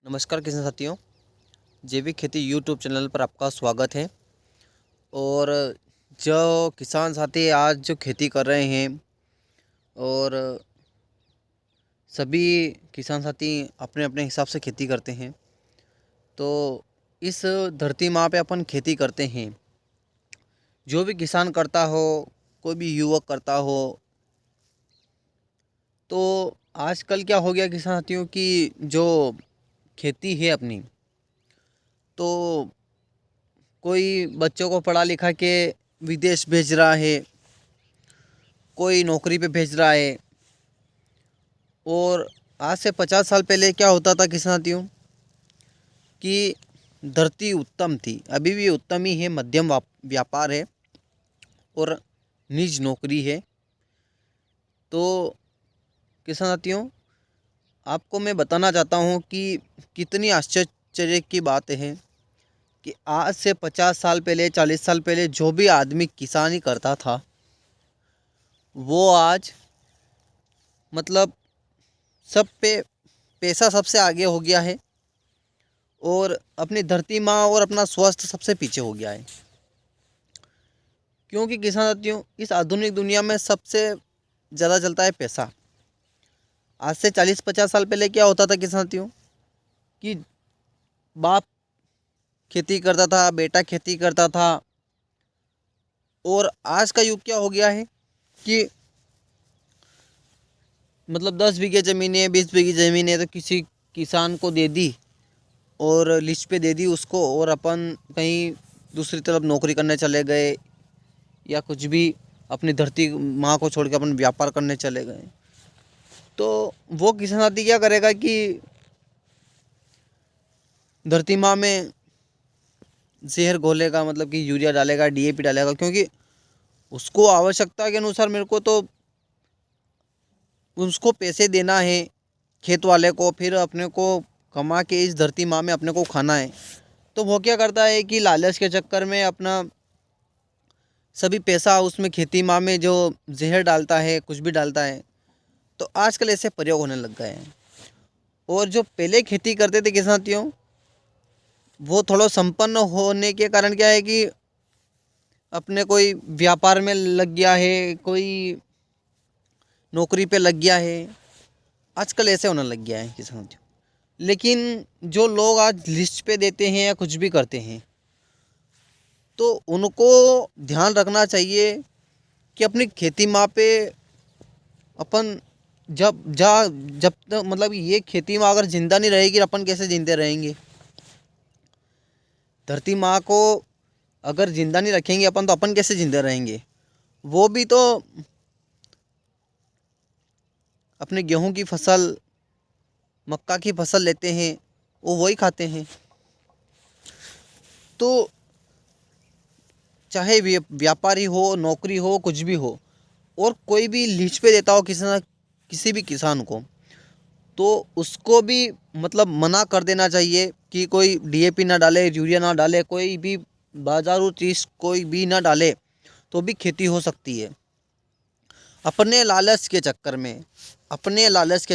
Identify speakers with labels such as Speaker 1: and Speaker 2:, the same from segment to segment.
Speaker 1: नमस्कार किसान साथियों, जैविक खेती यूट्यूब चैनल पर आपका स्वागत है। और जो किसान साथी आज जो खेती कर रहे हैं और सभी किसान साथी अपने अपने हिसाब से खेती करते हैं, तो इस धरती माँ पे अपन खेती करते हैं। जो भी किसान करता हो, कोई भी युवक करता हो, तो आजकल क्या हो गया किसान साथियों की जो खेती है अपनी, तो कोई बच्चों को पढ़ा लिखा के विदेश भेज रहा है, कोई नौकरी पे भेज रहा है। और आज से 50 साल पहले क्या होता था किसान साथियों कि धरती उत्तम थी, अभी भी उत्तम ही है, मध्यम व्यापार है और निज नौकरी है। तो किसान साथियों, आपको मैं बताना चाहता हूँ कि कितनी आश्चर्य की बात है कि आज से 50 साल पहले, 40 साल पहले जो भी आदमी किसानी करता था, वो आज मतलब सब पे पैसा सबसे आगे हो गया है और अपनी धरती माँ और अपना स्वास्थ्य सबसे पीछे हो गया है। क्योंकि किसान साथियों, इस आधुनिक दुनिया में सबसे ज़्यादा चलता है पैसा। आज से 40-50 साल पहले क्या होता था किसान साथियों कि बाप खेती करता था, बेटा खेती करता था। और आज का युग क्या हो गया है कि मतलब 10 बीघे ज़मीन है, 20 बीघे ज़मीन है, तो किसी किसान को दे दी और लिस्ट पे दे दी उसको, और अपन कहीं दूसरी तरफ नौकरी करने चले गए या कुछ भी अपनी धरती माँ को छोड़ के अपन व्यापार करने चले गए। तो वो किसान साथी क्या करेगा कि धरती माँ में जहर घोलेगा, मतलब कि यूरिया डालेगा, डीएपी डालेगा, क्योंकि उसको आवश्यकता के अनुसार मेरे को तो उसको पैसे देना है खेत वाले को, फिर अपने को कमा के इस धरती माँ में अपने को खाना है। तो वो क्या करता है कि लालच के चक्कर में अपना सभी पैसा उसमें खेती माँ में जो जहर डालता है, कुछ भी डालता है। तो आजकल ऐसे प्रयोग होने लग गए हैं। और जो पहले खेती करते थे किसान साथियों, वो थोड़ा संपन्न होने के कारण क्या है कि अपने कोई व्यापार में लग गया है, कोई नौकरी पे लग गया है। आजकल ऐसे होने लग गया है किसान साथियों। लेकिन जो लोग आज लिस्ट पे देते हैं या कुछ भी करते हैं, तो उनको ध्यान रखना चाहिए कि अपनी खेती माँ पे अपन जब तक मतलब ये खेती माँ अगर जिंदा नहीं रहेगी, अपन कैसे जिंदे रहेंगे। धरती माँ को अगर जिंदा नहीं रखेंगे अपन, तो अपन कैसे जिंदे रहेंगे। वो भी तो अपने गेहूं की फसल, मक्का की फसल लेते हैं, वो वही खाते हैं। तो चाहे व्यापारी हो, नौकरी हो, कुछ भी हो, और कोई भी लीज पे देता हो किसी भी किसान को, तो उसको भी मतलब मना कर देना चाहिए कि कोई डीएपी ना डाले, यूरिया ना डाले, कोई भी बाजारू चीज़ कोई भी ना डाले, तो भी खेती हो सकती है। अपने लालच के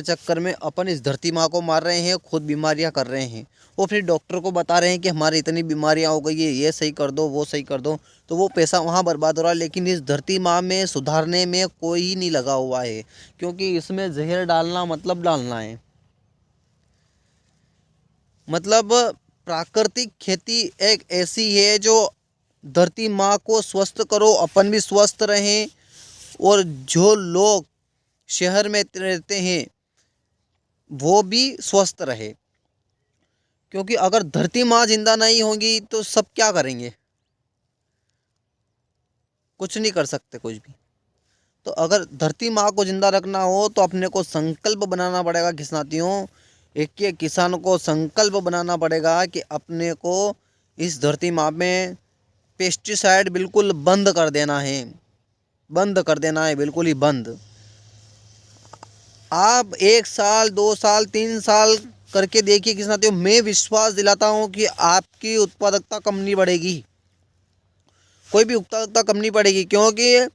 Speaker 1: चक्कर में अपन इस धरती माँ को मार रहे हैं, खुद बीमारियाँ कर रहे हैं। वो फिर डॉक्टर को बता रहे हैं कि हमारी इतनी बीमारियाँ हो गई है, ये सही कर दो, वो सही कर दो। तो वो पैसा वहाँ बर्बाद हो रहा है, लेकिन इस धरती माँ में सुधारने में कोई नहीं लगा हुआ है, क्योंकि इसमें जहर डालना मतलब डालना है। मतलब प्राकृतिक खेती एक ऐसी है जो धरती माँ को स्वस्थ करो, अपन भी स्वस्थ रहें, और जो लोग शहर में रहते हैं वो भी स्वस्थ रहे। क्योंकि अगर धरती माँ जिंदा नहीं होगी तो सब क्या करेंगे, कुछ नहीं कर सकते कुछ भी। तो अगर धरती माँ को जिंदा रखना हो तो अपने को संकल्प बनाना पड़ेगा किसानियों। एक एक किसान को संकल्प बनाना पड़ेगा कि अपने को इस धरती माँ में पेस्टिसाइड बिल्कुल बंद कर देना है, बंद कर देना है, बिल्कुल ही बंद। आप 1 साल, 2 साल, 3 साल करके देखिए किसान साथियों, मैं विश्वास दिलाता हूँ कि आपकी उत्पादकता कम नहीं बढ़ेगी, कोई भी उत्पादकता कम नहीं बढ़ेगी। क्योंकि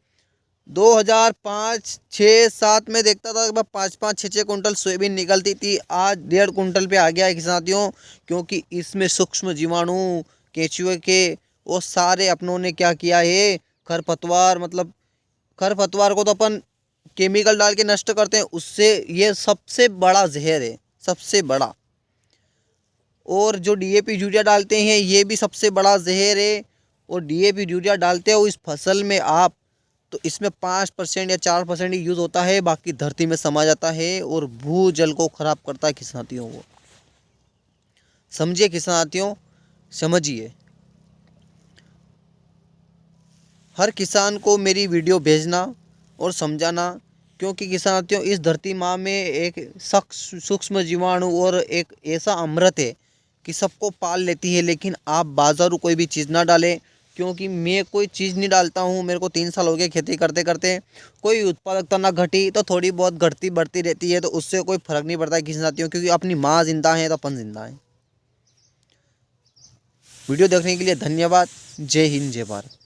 Speaker 1: 2005, 6, 7 में देखता था कि 5-5, 6-6 कुंटल सोयाबीन निकलती थी। आज 1.5 कुंटल पे आ गया है साथियों, क्योंकि इसमें सूक्ष्म जीवाणु, केंचुए के, वो सारे अपनों ने क्या किया है, खरपतवार, मतलब खरपतवार को तो अपन केमिकल डाल के नष्ट करते हैं, उससे ये सबसे बड़ा जहर है, सबसे बड़ा। और जो डीएपी यूरिया डालते हैं ये भी सबसे बड़ा जहर है। और डीएपी यूरिया डालते हो इस फसल में आप, तो इसमें 5% या 4% ही यूज़ होता है, बाकी धरती में समा जाता है और भूजल को खराब करता है किसानियों को। समझिए किसानियों, समझिए। हर किसान को मेरी वीडियो भेजना और समझाना, क्योंकि किसानियों इस धरती माँ में एक सूक्ष्म जीवाणु और एक ऐसा अमृत है कि सबको पाल लेती है। लेकिन आप बाजारू कोई भी चीज़ ना डालें, क्योंकि मैं कोई चीज़ नहीं डालता हूँ, मेरे को 3 साल हो गए खेती करते करते। कोई उत्पादकता ना घटी तो थोड़ी बहुत घटती बढ़ती रहती है, तो उससे कोई फ़र्क नहीं पड़ता है किसानियों, क्योंकि अपनी माँ जिंदा है तो अपन जिंदा है। वीडियो देखने के लिए धन्यवाद। जय हिंद, जय भारत।